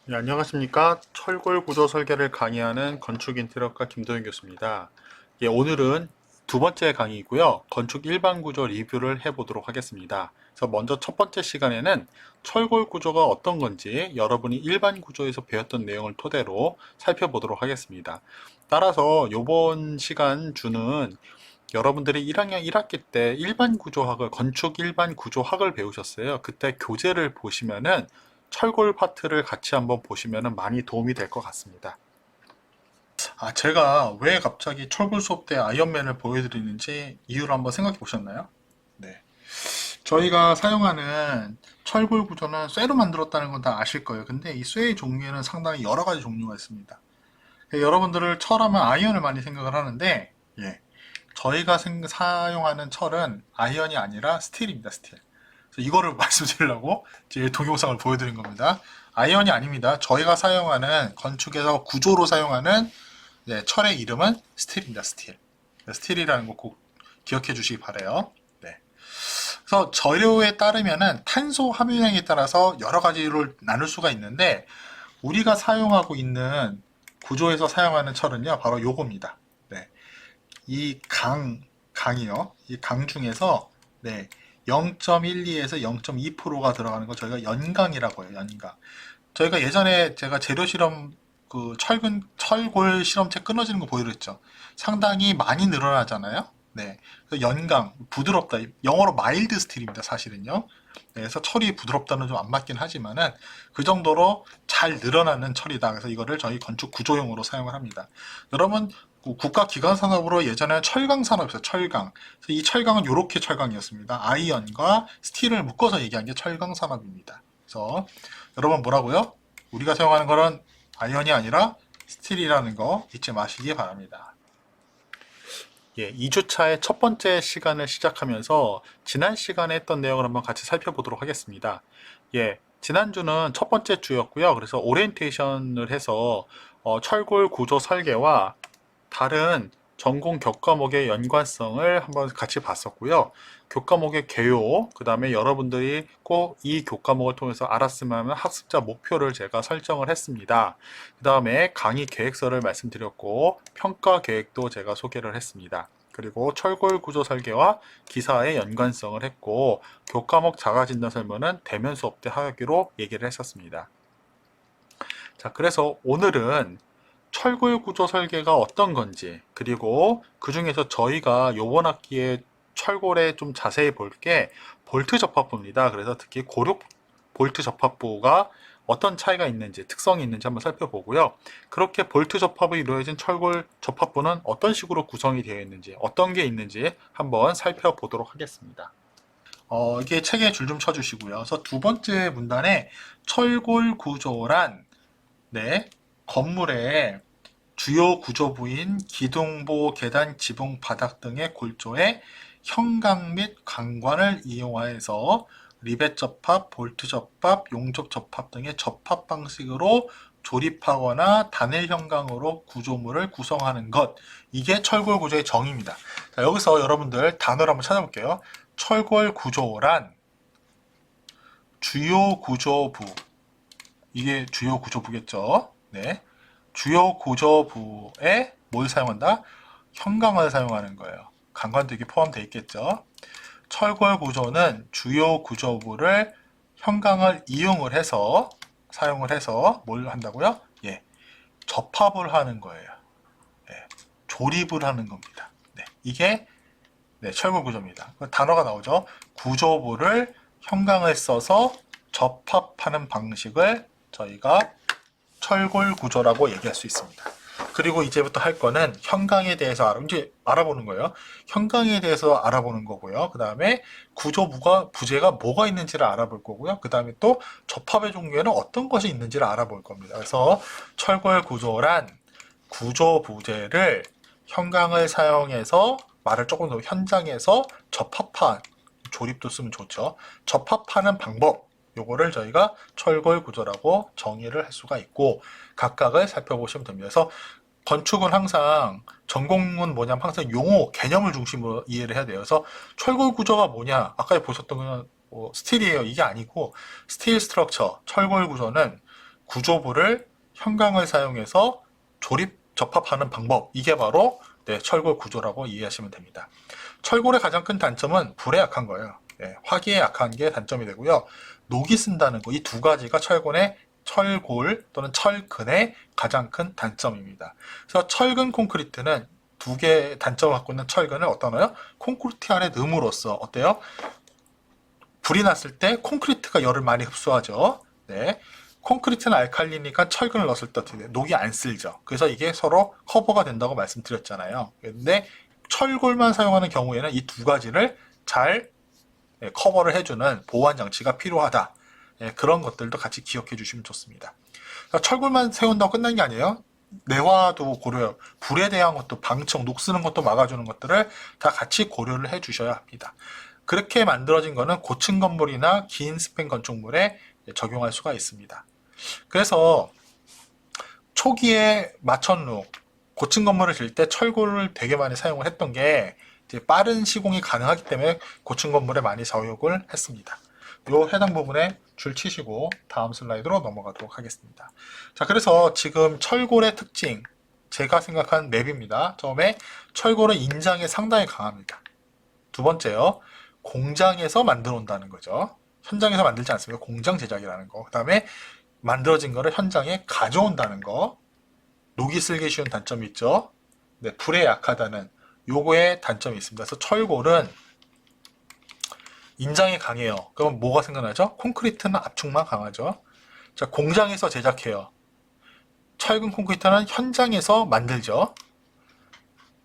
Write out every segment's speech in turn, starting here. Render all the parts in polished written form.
네, 안녕하십니까. 철골 구조 설계를 강의하는 건축 인테리어과 김도현 교수입니다. 오늘은 두 번째 강의이고요. 건축 일반 구조 리뷰를 해보도록 하겠습니다. 그래서 먼저 첫 번째 시간에는 철골 구조가 어떤 건지 여러분이 일반 구조에서 배웠던 내용을 토대로 살펴보도록 하겠습니다. 따라서 이번 시간 주는 여러분들이 1학년 1학기 때 일반 구조학을, 건축 일반 구조학을 배우셨어요. 그때 교재를 보시면은 철골 파트를 같이 한번 보시면은 많이 도움이 될 것 같습니다. 제가 왜 갑자기 철골 수업 때 아이언맨을 보여드리는지 이유를 한번 생각해 보셨나요? 네. 저희가 사용하는 철골 구조는 쇠로 만들었다는 건 다 아실 거예요. 근데 이 쇠의 종류에는 상당히 여러 가지 종류가 있습니다. 여러분들을 철하면 아이언을 많이 생각을 하는데, 저희가 사용하는 철은 아이언이 아니라 스틸입니다, 스틸. 그래서 이거를 말씀드리려고 제 동영상을 보여드린 겁니다. 아이언이 아닙니다. 저희가 사용하는 건축에서 구조로 사용하는 철의 이름은 스틸입니다, 스틸. 스틸이라는 거 꼭 기억해 주시기 바래요. 네. 그래서 재료에 따르면은 탄소 함유량에 따라서 여러 가지로 나눌 수가 있는데 우리가 사용하고 있는 구조에서 사용하는 철은요, 바로 요겁니다. 네. 이 강이요. 이 강 중에서 0.12에서 0.2%가 들어가는 거 저희가 연강이라고 해요. 연강. 저희가 예전에 제가 재료 실험 그 철골 실험체 끊어지는 거 보여드렸죠. 상당히 많이 늘어나잖아요. 네. 그래서 연강, 부드럽다. 영어로 마일드 스틸입니다. 사실은요. 네, 그래서 철이 부드럽다는 좀 안 맞긴 하지만은 그 정도로 잘 늘어나는 철이다. 그래서 이거를 저희 건축 구조용으로 사용을 합니다. 여러분 국가 기관 산업으로 예전에 철강 산업이었어요. 철강. 그래서 이 철강은 이렇게 철강이었습니다. 아이언과 스틸을 묶어서 얘기한 게 철강 산업입니다. 그래서 여러분 뭐라고요? 우리가 사용하는 거는 아이언이 아니라 스틸이라는 거 잊지 마시기 바랍니다. 2주차의 첫 번째 시간을 시작하면서 지난 시간에 했던 내용을 한번 같이 살펴보도록 하겠습니다. 지난주는 첫 번째 주였고요. 그래서 오리엔테이션을 해서 철골 구조 설계와 다른 전공 교과목의 연관성을 한번 같이 봤었고요. 교과목의 개요, 그 다음에 여러분들이 꼭 이 교과목을 통해서 알았으면 하는 학습자 목표를 제가 설정을 했습니다. 그 다음에 강의 계획서를 말씀드렸고, 평가 계획도 제가 소개를 했습니다. 그리고 철골 구조 설계와 기사의 연관성을 했고, 교과목 자가진단 설문은 대면 수업 때 하기로 얘기를 했었습니다. 자, 그래서 오늘은 철골 구조 설계가 어떤 건지, 그리고 그 중에서 저희가 요번 학기에 철골에 좀 자세히 볼 게 볼트 접합부입니다. 그래서 특히 고력 볼트 접합부가 어떤 차이가 있는지, 특성이 있는지 한번 살펴보고요. 그렇게 볼트 접합이 이루어진 철골 접합부는 어떤 식으로 구성이 되어 있는지, 어떤 게 있는지 한번 살펴보도록 하겠습니다. 이게 책에 줄 좀 쳐주시고요. 그래서 두 번째 문단에 철골 구조란 건물의 주요 구조부인 기둥보, 계단, 지붕, 바닥 등의 골조에 현강 및 강관을 이용하여서 리벳 접합, 볼트 접합, 용접 접합 등의 접합 방식으로 조립하거나 단일 현강으로 구조물을 구성하는 것. 이게 철골 구조의 정의입니다. 자, 여기서 여러분들 단어를 한번 찾아볼게요. 철골 구조란 주요 구조부. 이게 주요 구조부겠죠. 네. 주요 구조부에 뭘 사용한다? 현강을 사용하는 거예요. 강관도 이게 포함되어 있겠죠. 철골 구조는 주요 구조부를 현강을 이용을 해서 사용을 해서 뭘 한다고요? 접합을 하는 거예요. 조립을 하는 겁니다. 이게 철골 구조입니다. 단어가 나오죠. 구조부를 현강을 써서 접합하는 방식을 저희가 철골 구조라고 얘기할 수 있습니다. 그리고 이제부터 할 거는 현강에 대해서 이제 알아보는 거예요. 현강에 대해서 알아보는 거고요. 그 다음에 부재가 뭐가 있는지를 알아볼 거고요. 그 다음에 또 접합의 종류에는 어떤 것이 있는지를 알아볼 겁니다. 그래서 철골 구조란 구조 부재를 현강을 사용해서 말을 조금 더 현장에서 접합한 조립도 쓰면 좋죠. 접합하는 방법. 요거를 저희가 철골 구조라고 정의를 할 수가 있고 각각을 살펴보시면 됩니다. 그래서 건축은 항상 전공은 뭐냐면 항상 용어, 개념을 중심으로 이해를 해야 돼요. 그래서 철골 구조가 뭐냐? 아까 보셨던 건 스틸이에요. 이게 아니고 스틸 스트럭처, 철골 구조는 구조부를 현강을 사용해서 접합하는 방법, 이게 바로 철골 구조라고 이해하시면 됩니다. 철골의 가장 큰 단점은 불에 약한 거예요. 화기에 약한 게 단점이 되고요. 녹이 쓴다는 거, 이 두 가지가 철골 또는 철근의 가장 큰 단점입니다. 그래서 철근 콘크리트는 두 개의 단점을 갖고 있는 철근을 어디다 넣어요? 콘크리트 안에 넣음으로써 어때요? 불이 났을 때 콘크리트가 열을 많이 흡수하죠. 콘크리트는 알칼리니까 철근을 넣었을 때 어떻게 돼요? 녹이 안 쓸죠. 그래서 이게 서로 커버가 된다고 말씀드렸잖아요. 근데 철골만 사용하는 경우에는 이 두 가지를 잘 커버를 해주는 보완 장치가 필요하다. 그런 것들도 같이 기억해 주시면 좋습니다. 철골만 세운다고 끝난 게 아니에요. 내화도 고려해요. 불에 대한 것도 방청, 녹 쓰는 것도 막아주는 것들을 다 같이 고려를 해 주셔야 합니다. 그렇게 만들어진 거는 고층 건물이나 긴 스팬 건축물에 적용할 수가 있습니다. 그래서 초기에 마천루, 고층 건물을 지을 때 철골을 되게 많이 사용을 했던 게 이제 빠른 시공이 가능하기 때문에 고층 건물에 많이 사용을 했습니다. 요 해당 부분에 줄 치시고 다음 슬라이드로 넘어가도록 하겠습니다. 자, 그래서 지금 철골의 특징, 제가 생각한 맵입니다. 처음에 철골은 인장에 상당히 강합니다. 두 번째요, 공장에서 만들어 온다는 거죠. 현장에서 만들지 않습니다. 공장 제작이라는 거. 그 다음에 만들어진 거를 현장에 가져온다는 거. 녹이 쓸기 쉬운 단점이 있죠. 불에 약하다는 요거의 단점이 있습니다. 그래서 철골은 인장이 강해요. 그럼 뭐가 생각나죠? 콘크리트는 압축만 강하죠. 자, 공장에서 제작해요. 철근 콘크리트는 현장에서 만들죠.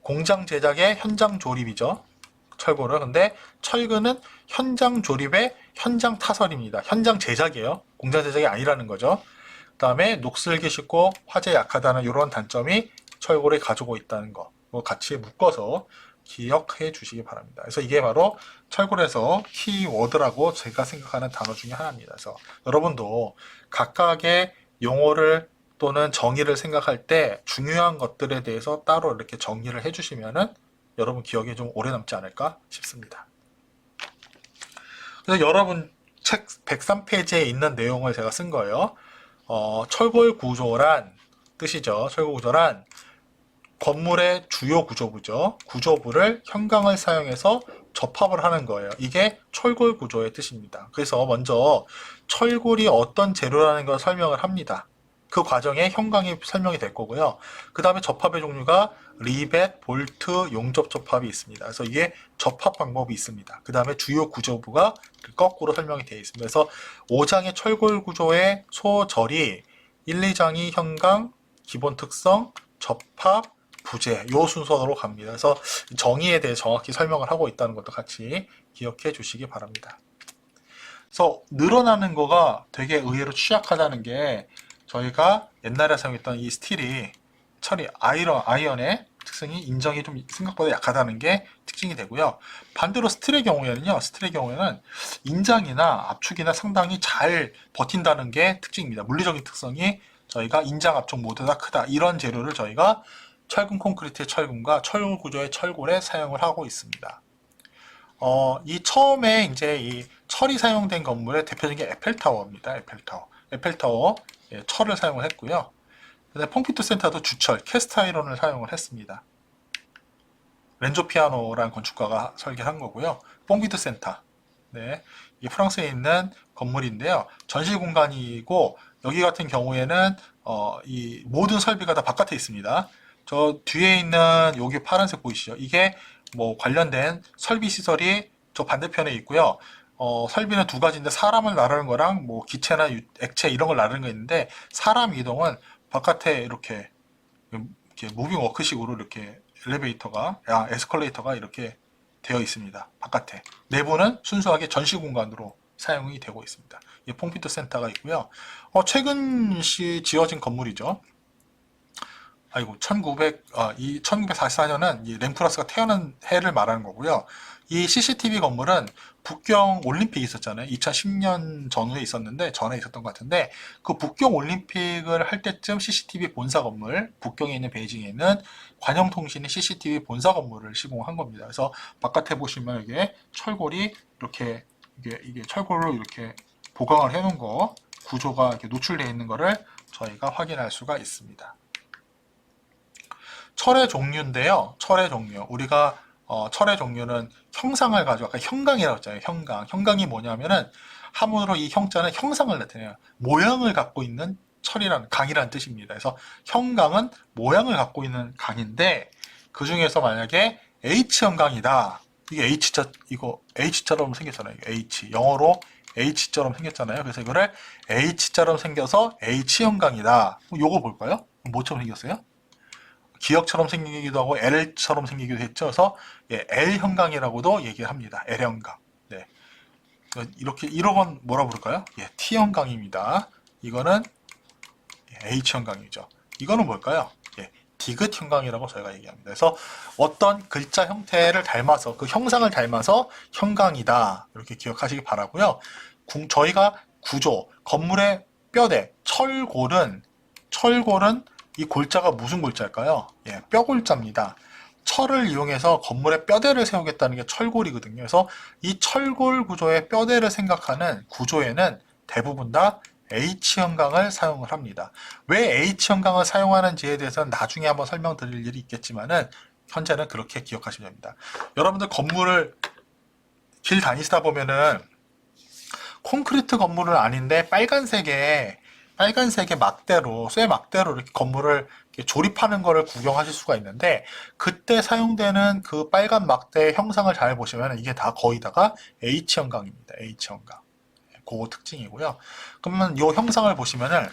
공장 제작의 현장 조립이죠. 철골은. 근데 철근은 현장 조립의 현장 타설입니다. 현장 제작이에요. 공장 제작이 아니라는 거죠. 그 다음에 녹슬기 쉽고 화재 약하다는 이런 단점이 철골이 가지고 있다는 거 같이 묶어서 기억해 주시기 바랍니다. 그래서 이게 바로 철골에서 키워드라고 제가 생각하는 단어 중에 하나입니다. 그래서 여러분도 각각의 용어를 또는 정의를 생각할 때 중요한 것들에 대해서 따로 이렇게 정리를 해주시면은 여러분 기억에 좀 오래 남지 않을까 싶습니다. 그래서 여러분 책 103페이지에 있는 내용을 제가 쓴 거예요. 철골 구조란 뜻이죠. 철골 구조란 건물의 주요 구조부죠. 구조부를 현강을 사용해서 접합을 하는 거예요. 이게 철골 구조의 뜻입니다. 그래서 먼저 철골이 어떤 재료라는 걸 설명을 합니다. 그 과정에 현강이 설명이 될 거고요. 그 다음에 접합의 종류가 리벳, 볼트, 용접 접합이 있습니다. 그래서 이게 접합 방법이 있습니다. 그 다음에 주요 구조부가 거꾸로 설명이 되어 있습니다. 그래서 5장의 철골 구조의 소절이 1, 2장이 현강, 기본 특성, 접합, 부재, 요 순서로 갑니다. 그래서 정의에 대해 정확히 설명을 하고 있다는 것도 같이 기억해 주시기 바랍니다. 그래서 늘어나는 거가 되게 의외로 취약하다는 게 저희가 옛날에 사용했던 이 스틸이 철이 아이언의 특성이 인정이 좀 생각보다 약하다는 게 특징이 되고요. 반대로 스틸의 경우에는 인장이나 압축이나 상당히 잘 버틴다는 게 특징입니다. 물리적인 특성이 저희가 인장, 압축 모두 다 크다. 이런 재료를 저희가 철근 콘크리트의 철근과 철골 구조의 철골에 사용을 하고 있습니다. 이 처음에 이제 이 철이 사용된 건물의 대표적인 게 에펠타워입니다. 에펠타워 철을 사용을 했고요. 퐁피투 센터도 주철, 캐스트아이론을 사용을 했습니다. 렌조 피아노라는 건축가가 설계한 거고요. 퐁피투 센터, 이게 프랑스에 있는 건물인데요. 전시 공간이고 여기 같은 경우에는 이 모든 설비가 다 바깥에 있습니다. 저 뒤에 있는 여기 파란색 보이시죠? 이게 뭐 관련된 설비 시설이 저 반대편에 있고요. 설비는 두 가지인데 사람을 나르는 거랑 뭐 기체나 액체 이런 걸 나르는 거 있는데 사람 이동은 바깥에 이렇게 무빙 워크식으로 이렇게 에스컬레이터가 이렇게 되어 있습니다. 바깥에. 내부는 순수하게 전시 공간으로 사용이 되고 있습니다. 이 퐁피투 센터가 있고요. 최근 지어진 건물이죠. 1944년은 이 램프라스가 태어난 해를 말하는 거고요. 이 CCTV 건물은 북경 올림픽이 있었잖아요. 2010년 전후에 있었는데, 전에 있었던 것 같은데, 그 북경 올림픽을 할 때쯤 CCTV 본사 건물, 북경에 있는 베이징에 있는 관영통신의 CCTV 본사 건물을 시공한 겁니다. 그래서 바깥에 보시면 이게 철골이 이렇게, 이게 철골로 이렇게 보강을 해 놓은 거, 구조가 이렇게 노출되어 있는 것을 저희가 확인할 수가 있습니다. 철의 종류인데요. 철의 종류. 우리가 철의 종류는 형상을 가지고 아까 형강이라고 했잖아요. 형강. 형강이 뭐냐면은 함으로 이 형자는 형상을 나타내요. 모양을 갖고 있는 철이라는 강이라는 뜻입니다. 그래서 형강은 모양을 갖고 있는 강인데 그 중에서 만약에 H형강이다. 이게 이거 H처럼 생겼잖아요. H. 영어로 H처럼 생겼잖아요. 그래서 이거를 H처럼 생겨서 H형강이다. 요거 볼까요? 뭐처럼 생겼어요? 기역처럼 생기기도 하고 L처럼 생기기도 했죠. 그래서 예, L형강이라고도 얘기합니다. L형강. 네. 이렇게 1번 뭐라 부를까요? 예, T형강입니다. 이거는 H형강이죠. 이거는 뭘까요? 예, 디귿형강이라고 저희가 얘기합니다. 그래서 어떤 글자 형태를 닮아서 그 형상을 닮아서 형강이다. 이렇게 기억하시기 바라고요. 저희가 구조, 건물의 뼈대, 철골은 이 골자가 무슨 골자일까요? 예, 뼈골자입니다. 철을 이용해서 건물의 뼈대를 세우겠다는 게 철골이거든요. 그래서 이 철골 구조의 뼈대를 생각하는 구조에는 대부분 다 H형강을 사용을 합니다. 왜 H형강을 사용하는지에 대해서는 나중에 한번 설명드릴 일이 있겠지만은 현재는 그렇게 기억하시면 됩니다. 여러분들 건물을 길 다니시다 보면은 콘크리트 건물은 아닌데 빨간색의 막대로, 쇠 막대로 이렇게 건물을 이렇게 조립하는 거를 구경하실 수가 있는데, 그때 사용되는 그 빨간 막대의 형상을 잘 보시면 이게 다 거의 다가 H형강입니다. H형강. 그거 특징이고요. 그러면 이 형상을 보시면은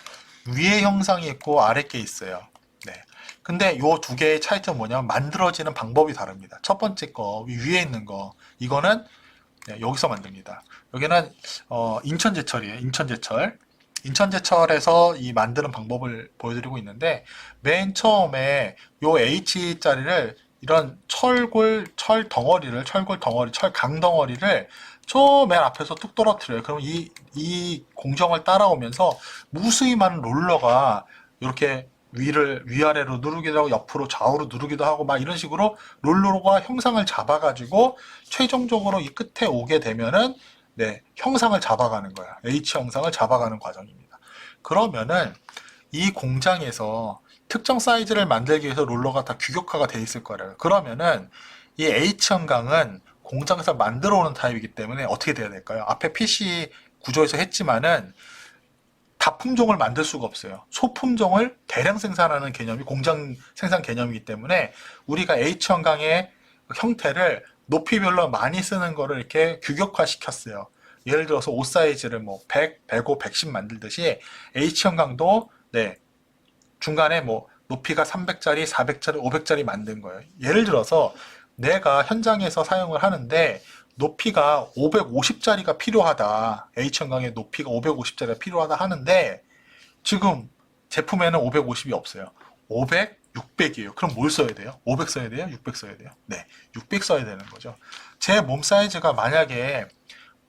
위에 형상이 있고 아래 게 있어요. 네. 근데 이 두 개의 차이점은 뭐냐면 만들어지는 방법이 다릅니다. 첫 번째 거, 위에 있는 거, 이거는 네, 여기서 만듭니다. 여기는 인천제철이에요. 인천제철에서 이 만드는 방법을 보여드리고 있는데, 맨 처음에 요 H자리를 이런 철골 덩어리를 철강 덩어리를 저 맨 앞에서 뚝 떨어뜨려요. 그럼 이 공정을 따라오면서 무수히 많은 롤러가 이렇게 위아래로 누르기도 하고 옆으로 좌우로 누르기도 하고 막 이런 식으로 롤러가 형상을 잡아가지고 최종적으로 이 끝에 오게 되면은 네, 형상을 잡아가는 거야. H 형상을 잡아가는 과정입니다. 그러면은 이 공장에서 특정 사이즈를 만들기 위해서 롤러가 다 규격화가 돼 있을 거예요. 그러면은 이 H 형광은 공장에서 만들어 오는 타입이기 때문에 어떻게 돼야 될까요? 앞에 PC 구조에서 했지만은 다품종을 만들 수가 없어요. 소품종을 대량 생산하는 개념이 공장 생산 개념이기 때문에 우리가 H 형광의 형태를 높이별로 많이 쓰는 거를 이렇게 규격화 시켰어요. 예를 들어서 옷 사이즈를 뭐 100, 105, 110 만들듯이 H 형광도 네, 중간에 뭐 높이가 300짜리, 400짜리, 500짜리 만든 거예요. 예를 들어서 내가 현장에서 사용을 하는데 높이가 550짜리가 필요하다. H형광의 높이가 550짜리가 필요하다 하는데 지금 제품에는 550이 없어요. 500, 600이에요. 그럼 뭘 써야 돼요? 500 써야 돼요? 600 써야 돼요? 네, 600 써야 되는 거죠. 제 몸 사이즈가 만약에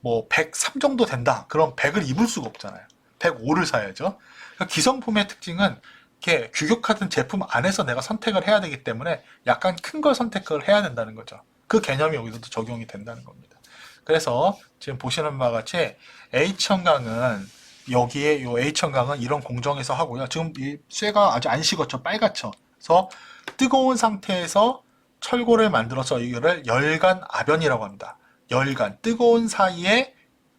뭐 103 정도 된다. 그럼 100을 입을 수가 없잖아요. 105를 사야죠. 그러니까 기성품의 특징은 이렇게 규격화된 제품 안에서 내가 선택을 해야 되기 때문에 약간 큰 걸 선택을 해야 된다는 거죠. 그 개념이 여기서도 적용이 된다는 겁니다. 그래서 지금 보시는 바와 같이 H형광은 여기에 요 H형광은 이런 공정에서 하고요. 지금 이 쇠가 아주 안 식었죠. 빨갛죠. 그래서 뜨거운 상태에서 철골을 만들어서 이거를 열간 아변이라고 합니다. 열간, 뜨거운 사이에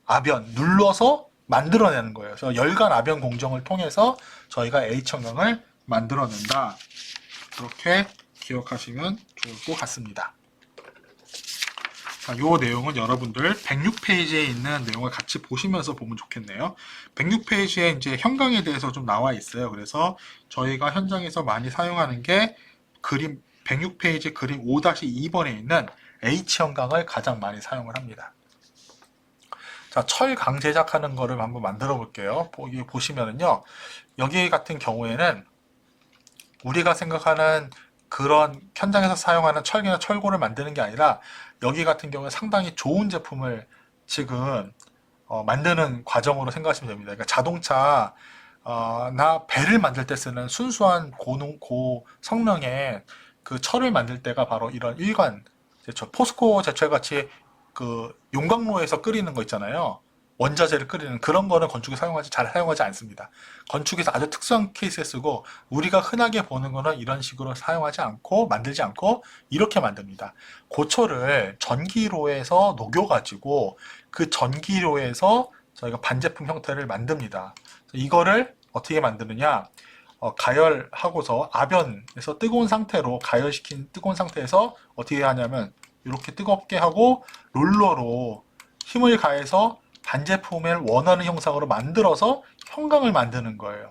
아변, 눌러서 만들어내는 거예요. 그래서 열간 아변 공정을 통해서 저희가 H형광을 만들어낸다. 그렇게 기억하시면 좋을 것 같습니다. 자, 요 내용은 여러분들 106페이지에 있는 내용을 같이 보시면서 보면 좋겠네요. 106페이지에 이제 형광에 대해서 좀 나와 있어요. 그래서 저희가 현장에서 많이 사용하는 게 그림 106페이지 그림 5-2번에 있는 H형광을 가장 많이 사용을 합니다. 자, 철강 제작하는 거를 한번 만들어 볼게요. 여기 보시면은요, 여기 같은 경우에는 우리가 생각하는 그런 현장에서 사용하는 철기나 철골을 만드는 게 아니라 여기 같은 경우에 상당히 좋은 제품을 지금 만드는 과정으로 생각하시면 됩니다. 그러니까 자동차 나 배를 만들 때 쓰는 순수한 고성능의 그 철을 만들 때가 바로 이런 일관 제철, 포스코 제철 같이 그 용광로에서 끓이는 거 있잖아요. 원자재를 끓이는 그런 거는 건축에 잘 사용하지 않습니다. 건축에서 아주 특수한 케이스에 쓰고 우리가 흔하게 보는 거는 이런 식으로 사용하지 않고 만들지 않고 이렇게 만듭니다. 고초를 전기로에서 녹여가지고 그 전기로에서 저희가 반제품 형태를 만듭니다. 이거를 어떻게 만드느냐? 가열하고서 아변에서 뜨거운 상태로 가열시킨 뜨거운 상태에서 어떻게 하냐면 이렇게 뜨겁게 하고 롤러로 힘을 가해서 반제품을 원하는 형상으로 만들어서 형광을 만드는 거예요.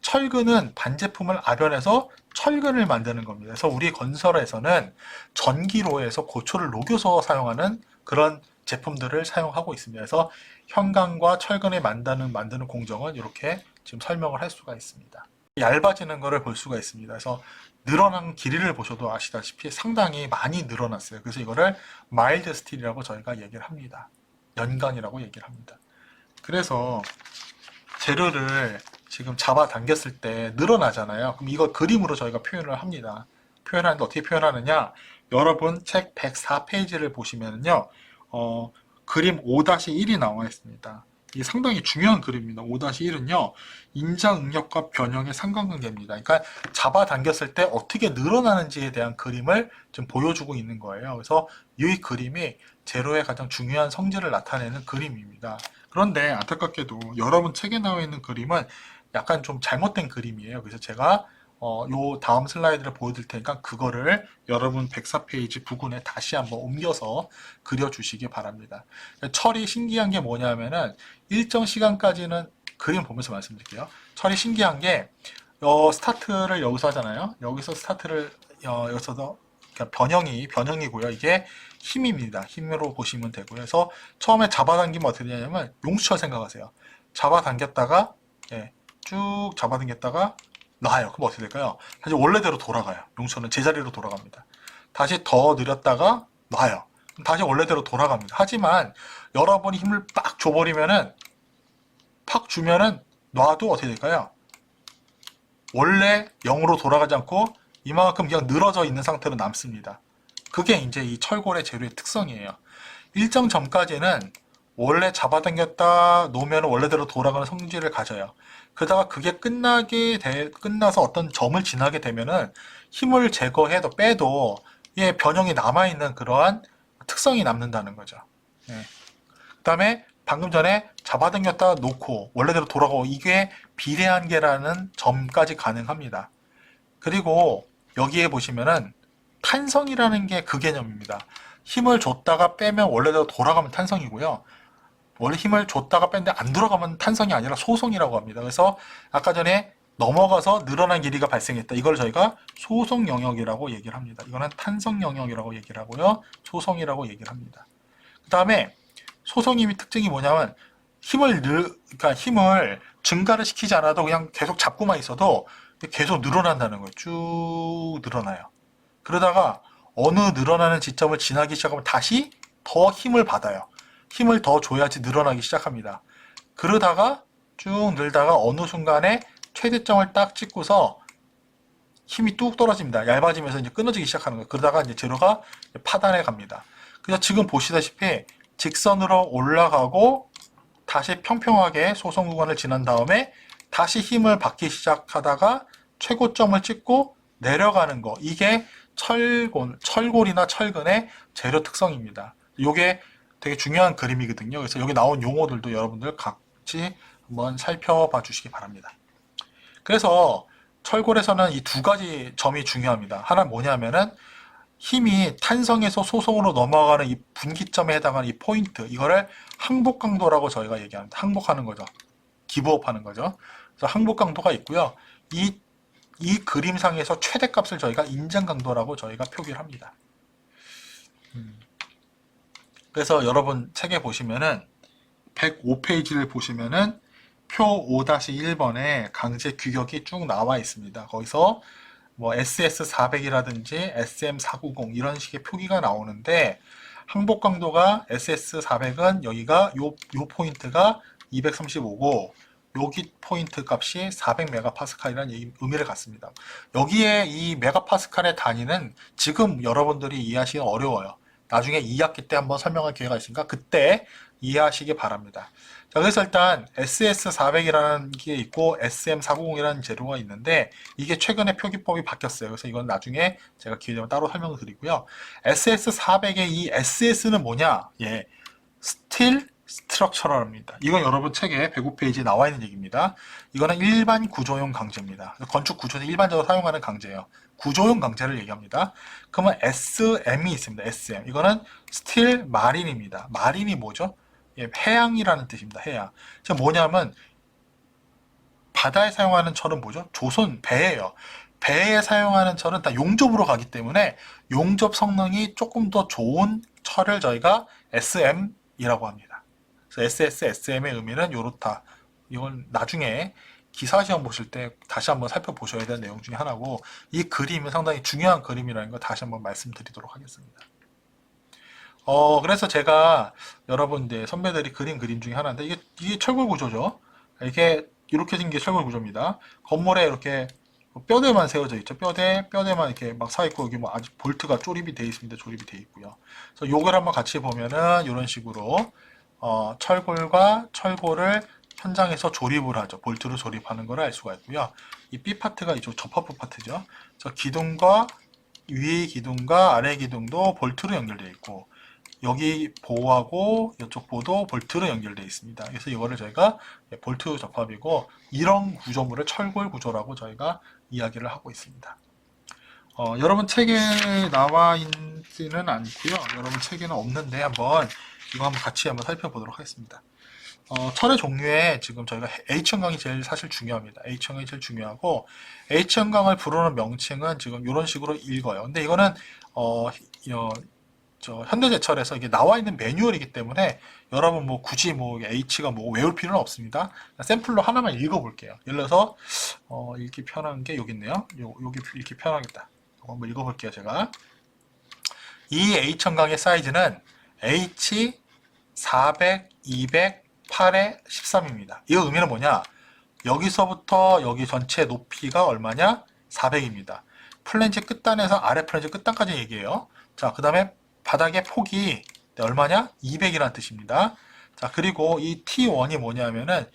철근은 반제품을 아변해서 철근을 만드는 겁니다. 그래서 우리 건설에서는 전기로에서 고초를 녹여서 사용하는 그런 제품들을 사용하고 있습니다. 그래서 형광과 철근을 만드는 공정은 이렇게 지금 설명을 할 수가 있습니다. 얇아지는 것을 볼 수가 있습니다. 그래서 늘어난 길이를 보셔도 아시다시피 상당히 많이 늘어났어요. 그래서 이거를 마일드 스틸이라고 저희가 얘기를 합니다. 연강이라고 얘기를 합니다. 그래서 재료를 지금 잡아당겼을 때 늘어나잖아요. 그럼 이거 그림으로 저희가 표현을 합니다. 표현하는데 어떻게 표현하느냐? 여러분 책 104페이지를 보시면요. 그림 5-1이 나와 있습니다. 이게 상당히 중요한 그림입니다. 5-1은요. 인자응력과 변형의 상관관계입니다. 그러니까 잡아당겼을 때 어떻게 늘어나는지에 대한 그림을 좀 보여주고 있는 거예요. 그래서 이 그림이 재료의 가장 중요한 성질을 나타내는 그림입니다. 그런데 안타깝게도 여러분 책에 나와 있는 그림은 약간 좀 잘못된 그림이에요. 그래서 제가 요 다음 슬라이드를 보여드릴 테니까 그거를 여러분 104페이지 부근에 다시 한번 옮겨서 그려주시기 바랍니다. 철이 신기한 게 뭐냐면은 일정 시간까지는 그림 보면서 말씀드릴게요. 철이 신기한 게 스타트를 여기서 하잖아요. 여기서 스타트를 여기서도 변형이고요. 이게 힘입니다. 힘으로 보시면 되고요. 그래서 처음에 잡아당기면 어떻게 되냐면 용수철 생각하세요. 잡아당겼다가 쭉 잡아당겼다가 놔요. 그럼 어떻게 될까요? 다시 원래대로 돌아가요. 용수철은 제자리로 돌아갑니다. 다시 더 느렸다가 놔요. 그럼 다시 원래대로 돌아갑니다. 하지만 여러분이 힘을 빡 줘버리면은 팍 주면은 놔도 어떻게 될까요? 원래 0으로 돌아가지 않고 이만큼 그냥 늘어져 있는 상태로 남습니다. 그게 이제 이 철골의 재료의 특성이에요. 일정 점까지는 원래 잡아당겼다 놓으면 원래대로 돌아가는 성질을 가져요. 그러다가 그게 끝나서 어떤 점을 지나게 되면은 힘을 제거해도 빼도 변형이 남아있는 그러한 특성이 남는다는 거죠. 그 다음에 방금 전에 잡아당겼다 놓고 원래대로 돌아가고 이게 비례한계라는 점까지 가능합니다. 그리고 여기에 보시면은 탄성이라는 게 그 개념입니다. 힘을 줬다가 빼면 원래대로 돌아가면 탄성이고요. 원래 힘을 줬다가 뺐는데 안 돌아가면 탄성이 아니라 소송이라고 합니다. 그래서 아까 전에 넘어가서 늘어난 길이가 발생했다. 이걸 저희가 소송 영역이라고 얘기를 합니다. 이거는 탄성 영역이라고 얘기를 하고요. 소송이라고 얘기를 합니다. 그 다음에 소송의 특징이 뭐냐면 그러니까 힘을 증가를 시키지 않아도 그냥 계속 잡고만 있어도 계속 늘어난다는 거예요. 쭉 늘어나요. 그러다가 어느 늘어나는 지점을 지나기 시작하면 다시 더 힘을 받아요. 힘을 더 줘야지 늘어나기 시작합니다. 그러다가 쭉 늘다가 어느 순간에 최대점을 딱 찍고서 힘이 뚝 떨어집니다. 얇아지면서 이제 끊어지기 시작하는 거예요. 그러다가 이제 재료가 파단해 갑니다. 그래서 지금 보시다시피 직선으로 올라가고 다시 평평하게 소송 구간을 지난 다음에 다시 힘을 받기 시작하다가 최고점을 찍고 내려가는 거. 이게 철골이나 철근의 재료 특성입니다. 이게 되게 중요한 그림이거든요. 그래서 여기 나온 용어들도 여러분들 같이 한번 살펴봐 주시기 바랍니다. 그래서 철골에서는 이 두 가지 점이 중요합니다. 하나는 뭐냐면은 힘이 탄성에서 소성으로 넘어가는 이 분기점에 해당하는 이 포인트, 이거를 항복 강도라고 저희가 얘기합니다. 항복하는 거죠. 기브업 하는 거죠. 그래서 항복 강도가 있고요. 이 그림상에서 최대값을 저희가 인정 강도라고 저희가 표기를 합니다. 그래서 여러분 책에 보시면은 105페이지를 보시면은 표 5-1번에 강제 규격이 쭉 나와 있습니다. 거기서 뭐 SS400이라든지 SM490 이런 식의 표기가 나오는데 항복 강도가 SS400은 여기가 요 포인트가 235고 여기 포인트 값이 400메가파스칼이라는 의미를 갖습니다. 여기에 이 메가파스칼의 단위는 지금 여러분들이 이해하시기 어려워요. 나중에 2학기 때 한번 설명할 기회가 있으니까 그때 이해하시기 바랍니다. 자, 그래서 일단 SS400이라는 게 있고 SM490이라는 재료가 있는데 이게 최근에 표기법이 바뀌었어요. 그래서 이건 나중에 제가 기회 되면 따로 설명을 드리고요. SS400의 이 SS는 뭐냐? 예, 스틸 스트럭처럴입니다. 이건 여러분 책에 105페이지에 나와 있는 얘기입니다. 이거는 일반 구조용 강제입니다. 건축 구조에 일반적으로 사용하는 강제예요. 구조용 강제를 얘기합니다. 그러면 SM이 있습니다. SM. 이거는 스틸 마린입니다. 마린이 뭐죠? 예, 해양이라는 뜻입니다. 해양. 자, 뭐냐면 바다에 사용하는 철은 뭐죠? 조선 배예요. 배에 사용하는 철은 다 용접으로 가기 때문에 용접 성능이 조금 더 좋은 철을 저희가 SM이라고 합니다. 그래서 SS, SM의 의미는 요렇다. 이건 나중에 기사 시험 보실 때 다시 한번 살펴보셔야 되는 내용 중에 하나고 이 그림은 상당히 중요한 그림이라는 거 다시 한번 말씀드리도록 하겠습니다. 그래서 제가 여러분들 선배들이 그린 그림 중에 하나인데 이게 철골 구조죠. 이게 이렇게 생긴 게 철골 구조입니다. 건물에 이렇게 뼈대만 세워져 있죠. 뼈대만 이렇게 막 서 있고 여기 뭐 아직 볼트가 조립이 되어 있습니다. 조립이 되어 있고요. 그래서 요걸 한번 같이 보면은 이런 식으로 철골과 철골을 현장에서 조립을 하죠. 볼트로 조립하는 걸 알 수가 있고요. 이 B 파트가 이쪽 접합부 파트죠. 그래서 기둥과 위의 기둥과 아래 기둥도 볼트로 연결되어 있고 여기 보하고 이쪽 보도 볼트로 연결되어 있습니다. 그래서 이거를 저희가 볼트 접합이고 이런 구조물을 철골 구조라고 저희가 이야기를 하고 있습니다. 여러분 책에 나와 있지는 않고요. 여러분 책에는 없는데 이거 한번 같이 한번 살펴보도록 하겠습니다. 철의 종류에 지금 저희가 H형광이 제일 사실 중요합니다. H형광이 제일 중요하고 H형광을 부르는 명칭은 지금 이런 식으로 읽어요. 근데 이거는 현대제철에서 이게 나와 있는 매뉴얼이기 때문에 여러분 뭐 굳이 뭐 H가 뭐 외울 필요는 없습니다. 샘플로 하나만 읽어볼게요. 예를 들어서 읽기 편한 게 여기 있네요. 여기 읽기 편하겠다. 이거 한번 읽어볼게요. 제가 이 H형광의 사이즈는 H 400, 200, 8에 13입니다. 이 의미는 뭐냐? 여기서부터 여기 전체 높이가 얼마냐? 400입니다. 플랜지 끝단에서 아래 플랜지 끝단까지 얘기해요. 자, 그 다음에 바닥의 폭이 얼마냐? 200이라는 뜻입니다. 자, 그리고 이 T1이 뭐냐면은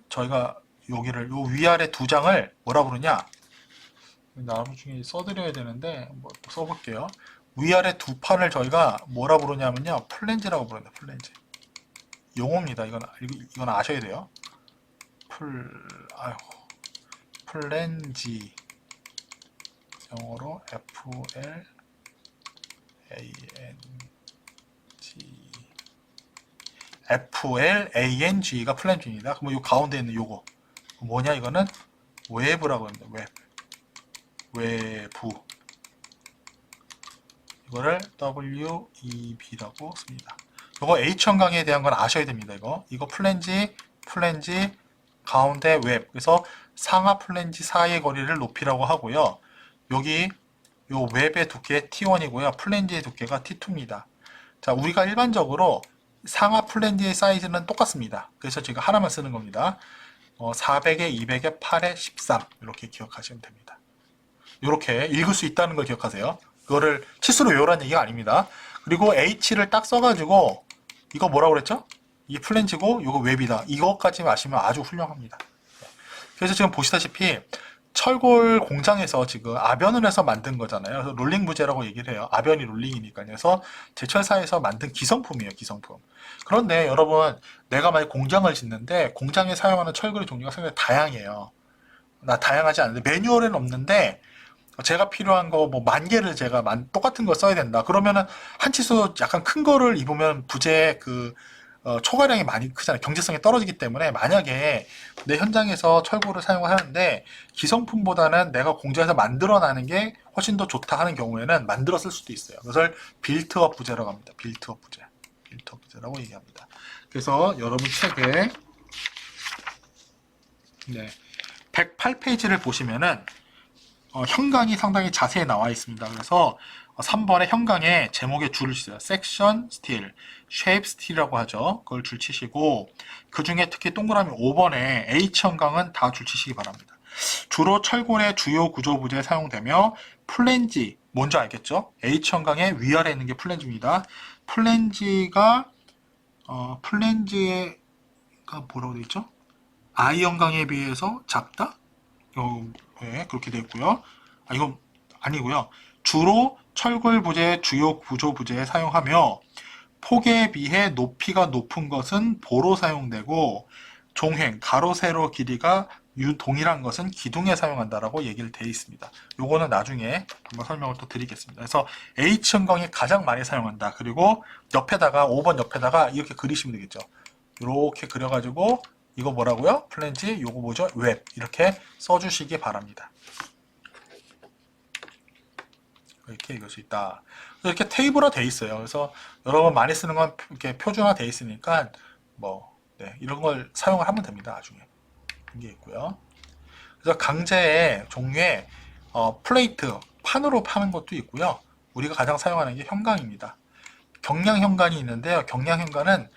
저희가 여기를 요 위아래 두 장을 뭐라 부르냐? 나중에 써드려야 되는데 뭐 써볼게요. 위아래 두 판을 저희가 뭐라 부르냐면요. 플랜지라고 부릅니다. 플랜지. 용어입니다. 이건 아셔야 돼요. 플랜지. 영어로 FLANG가 플랜지입니다. 그럼 요 가운데 있는 요거 뭐냐? 이거는 웨브라고 합니다. 웨브. 이거를 WEB라고 씁니다. 이거 H형광에 대한 건 아셔야 됩니다. 이거 플랜지 가운데 웹. 그래서 상하 플랜지 사이의 거리를 높이라고 하고요. 여기 요 웹의 두께 T1이고요. 플랜지의 두께가 T2입니다. 자, 우리가 일반적으로 상하 플랜지의 사이즈는 똑같습니다. 그래서 제가 하나만 쓰는 겁니다. 400에 200에 8에 13 이렇게 기억하시면 됩니다. 이렇게 읽을 수 있다는 걸 기억하세요. 그거를 치수로 외우라는 얘기가 아닙니다. 그리고 H를 딱 써가지고 이거 뭐라고 그랬죠? 이게 플랜지고 이거 웹이다. 이것까지 아시면 아주 훌륭합니다. 그래서 지금 보시다시피 철골 공장에서 지금 아변을 해서 만든 거잖아요. 그래서 롤링 부재라고 얘기를 해요. 아변이 롤링이니까. 그래서 제철사에서 만든 기성품이에요. 기성품. 그런데 여러분 내가 만약 공장을 짓는데 공장에 사용하는 철골의 종류가 상당히 다양해요. 다양하지 않은데 매뉴얼에는 없는데 제가 필요한 거 뭐 10,000개를 제가 똑같은 거 써야 된다. 그러면은 한 치수 약간 큰 거를 입으면 부재 초과량이 많이 크잖아요. 경제성이 떨어지기 때문에 만약에 내 현장에서 철골을 사용하는데 기성품보다는 내가 공장에서 만들어내는 게 훨씬 더 좋다 하는 경우에는 만들어 쓸 수도 있어요. 그것을 빌트업 부재라고 합니다. 빌트업 부재라고 얘기합니다. 그래서 여러분 책에 108페이지를 보시면은 형광이 상당히 자세히 나와 있습니다. 그래서 3번에 형광에 제목에 줄을 치세요. 섹션 스틸, 쉐입 스틸이라고 하죠. 그걸 줄 치시고 그 중에 특히 동그라미 5번에 H형광은 다 줄 치시기 바랍니다. 주로 철골의 주요 구조 부재에 사용되며 플랜지, 뭔지 알겠죠? H형광의 위아래에 있는 게 플랜지입니다. 플랜지가 플랜지가 뭐라고 되어 있죠? I 형광에 비해서 작다? 네, 그렇게 되어 있고요. 이건 아니고요. 주로 철골 부재, 주요 구조 부재에 사용하며 폭에 비해 높이가 높은 것은 보로 사용되고 종횡, 가로, 세로 길이가 동일한 것은 기둥에 사용한다라고 얘기를 되어 있습니다. 요거는 나중에 한번 설명을 또 드리겠습니다. 그래서 H형광이 가장 많이 사용한다. 그리고 옆에다가 5번 옆에다가 이렇게 그리시면 되겠죠. 이렇게 그려가지고 이거 뭐라고요? 플랜지, 요거 뭐죠? 웹 이렇게 써주시기 바랍니다. 이렇게 읽을 수 있다. 이렇게 테이블화 돼 있어요. 그래서 여러분 많이 쓰는 건 이렇게 표준화 돼 있으니까 네, 이런 걸 사용을 하면 됩니다. 나중에 이게 있고요. 그래서 강제의 종류에 플레이트 판으로 파는 것도 있고요. 우리가 가장 사용하는 게 형광입니다. 경량 형광이 있는데요. 경량 형광은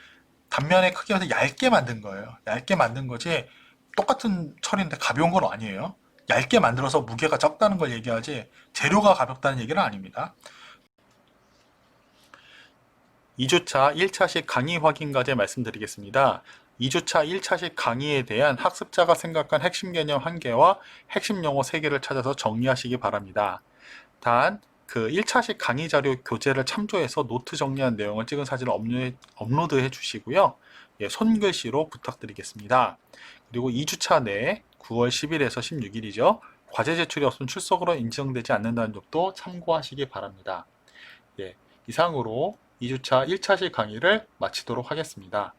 단면의 크기가 얇게 만든 거예요. 얇게 만든 거지 똑같은 철인데 가벼운 건 아니에요. 얇게 만들어서 무게가 적다는 걸 얘기하지 재료가 가볍다는 얘기는 아닙니다. 2주차 1차식 강의 확인 과제 말씀드리겠습니다. 2주차 1차식 강의에 대한 학습자가 생각한 핵심 개념 1개와 핵심 용어 3개를 찾아서 정리하시기 바랍니다. 단, 그 1차식 강의 자료 교재를 참조해서 노트 정리한 내용을 찍은 사진을 업로드해 주시고요. 예, 손글씨로 부탁드리겠습니다. 그리고 2주차 내 9월 10일에서 16일이죠. 과제 제출이 없으면 출석으로 인정되지 않는다는 점도 참고하시기 바랍니다. 예, 이상으로 2주차 1차식 강의를 마치도록 하겠습니다.